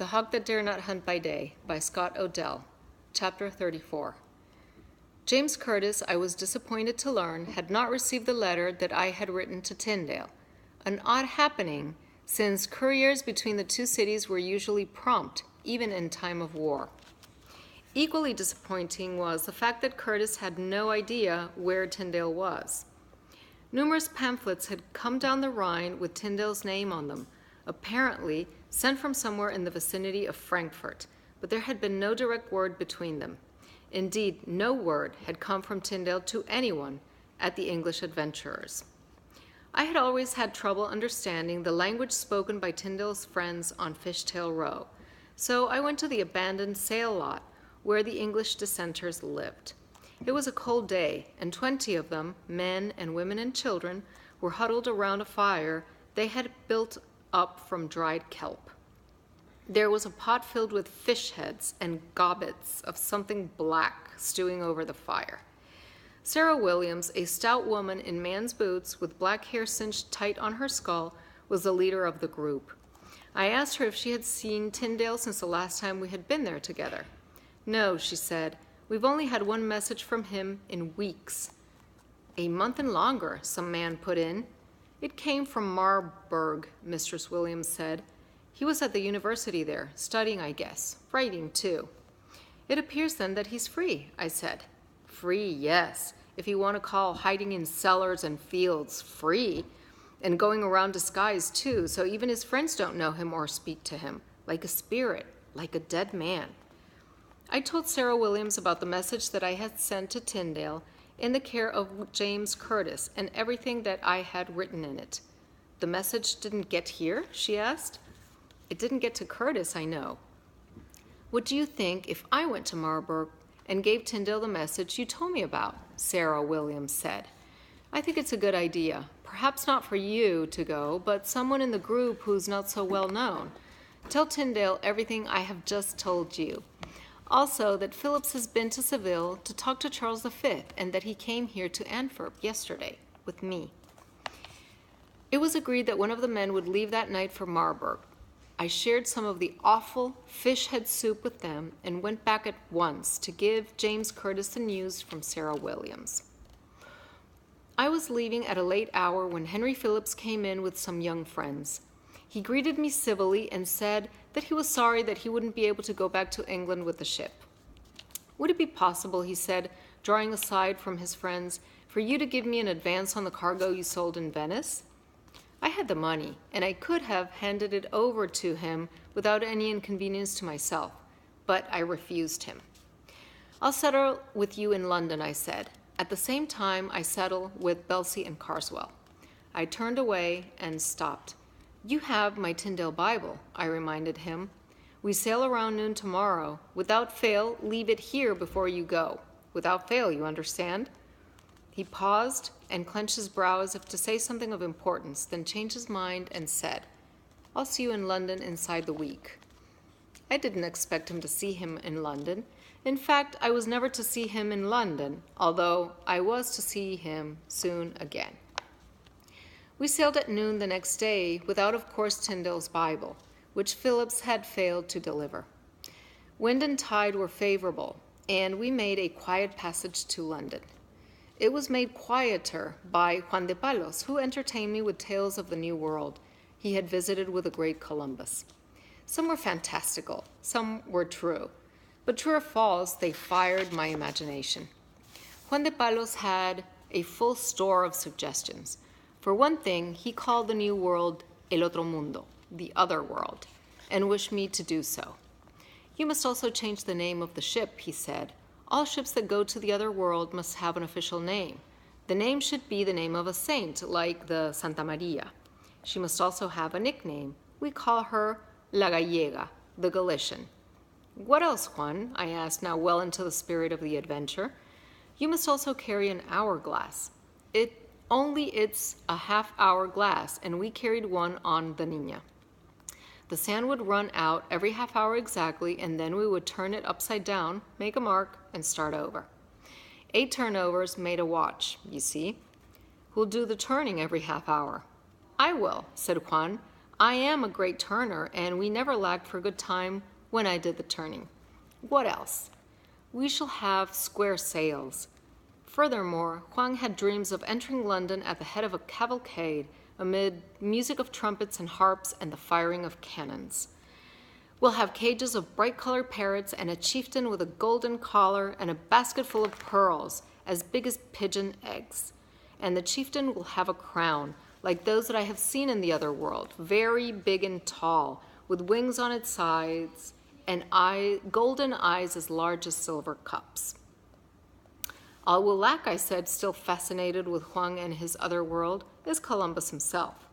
The Hog That Dare Not Hunt by Day by Scott Odell, Chapter 34. James Curtis, I was disappointed to learn, had not received the letter that I had written to Tyndale, an odd happening, since couriers between the two cities were usually prompt, even in time of war. Equally disappointing was the fact that Curtis had no idea where Tyndale was. Numerous pamphlets had come down the Rhine with Tyndale's name on them, apparently sent from somewhere in the vicinity of Frankfurt, but there had been no direct word between them. Indeed, no word had come from Tyndale to anyone at the English adventurers. I had always had trouble understanding the language spoken by Tyndale's friends on Fishtail Row, so I went to the abandoned sail lot where the English dissenters lived. It was a cold day, and 20 of them, men and women and children, were huddled around a fire they had built up from dried kelp. There was a pot filled with fish heads and gobbets of something black stewing over the fire. Sarah Williams, a stout woman in man's boots with black hair cinched tight on her skull, was the leader of the group. I asked her if she had seen Tyndale since the last time we had been there together. "No," she said. "We've only had one message from him in weeks." "A month and longer," some man put in. "It came from Marburg," Mistress Williams said. "He was at the university there, studying, I guess, writing too." "It appears then that he's free," I said. "Free, yes, if you want to call hiding in cellars and fields free, and going around disguised too, so even his friends don't know him or speak to him, like a spirit, like a dead man." I told Sarah Williams about the message that I had sent to Tyndale in the care of James Curtis and everything that I had written in it. "The message didn't get here?" she asked. "It didn't get to Curtis, I know." "What do you think if I went to Marburg and gave Tyndale the message you told me about?" Sarah Williams said. "I think it's a good idea. Perhaps not for you to go, but someone in the group who's not so well known. Tell Tyndale everything I have just told you. Also, that Phillips has been to Seville to talk to Charles V, and that he came here to Antwerp yesterday with me." It was agreed that one of the men would leave that night for Marburg. I shared some of the awful fish head soup with them and went back at once to give James Curtis the news from Sarah Williams. I was leaving at a late hour when Henry Phillips came in with some young friends. He greeted me civilly and said that he was sorry that he wouldn't be able to go back to England with the ship. "Would it be possible," he said, drawing aside from his friends, "for you to give me an advance on the cargo you sold in Venice?" I had the money, and I could have handed it over to him without any inconvenience to myself, but I refused him. "I'll settle with you in London," I said. "At the same time I settle with Belsey and Carswell." I turned away and stopped. "You have my Tyndale Bible," I reminded him. "We sail around noon tomorrow. Without fail, leave it here before you go. Without fail, you understand?" He paused and clenched his brow as if to say something of importance, then changed his mind and said, "I'll see you in London inside the week." I didn't expect him to see him in London. In fact, I was never to see him in London, although I was to see him soon again. We sailed at noon the next day, without, of course, Tyndale's Bible, which Phillips had failed to deliver. Wind and tide were favorable, and we made a quiet passage to London. It was made quieter by Juan de Palos, who entertained me with tales of the New World he had visited with the great Columbus. Some were fantastical, some were true, but true or false, they fired my imagination. Juan de Palos had a full store of suggestions. For one thing, he called the New World El Otro Mundo, the other world, and wished me to do so. "You must also change the name of the ship," he said. "All ships that go to the other world must have an official name. The name should be the name of a saint, like the Santa Maria. She must also have a nickname. We call her La Gallega, the Galician." "What else, Juan?" I asked, now well into the spirit of the adventure. "You must also carry an hourglass. It's a half-hour glass, and we carried one on the Niña. The sand would run out every half hour exactly, and then we would turn it upside down, make a mark, and start over. 8 turnovers made a watch, you see. Who'll do the turning every half hour?" "I will," said Juan. I am a great turner, and we never lacked for good time when I did the turning. What else? We shall have square sails. Furthermore, Huang had dreams of entering London at the head of a cavalcade amid music of trumpets and harps and the firing of cannons. We'll have cages of bright-colored parrots and a chieftain with a golden collar and a basket full of pearls as big as pigeon eggs. And the chieftain will have a crown, like those that I have seen in the other world, very big and tall, with wings on its sides and golden eyes as large as silver cups. All we'll lack, I said, still fascinated with Huang and his other world, is Columbus himself.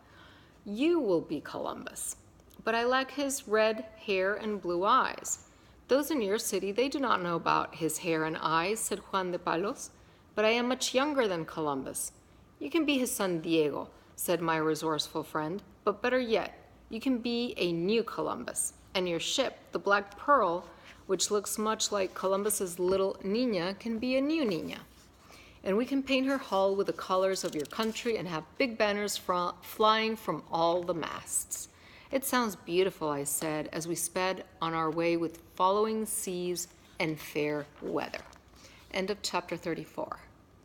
You will be Columbus, but I lack his red hair and blue eyes. Those in your city, they do not know about his hair and eyes, said Juan de Palos, but I am much younger than Columbus. You can be his son Diego, said my resourceful friend, but better yet, you can be a new Columbus, and your ship, the Black Pearl, which looks much like Columbus's little Niña, can be a new Niña. And we can paint her hull with the colors of your country and have big banners flying from all the masts. It sounds beautiful, I said, as we sped on our way with following seas and fair weather. End of chapter 34.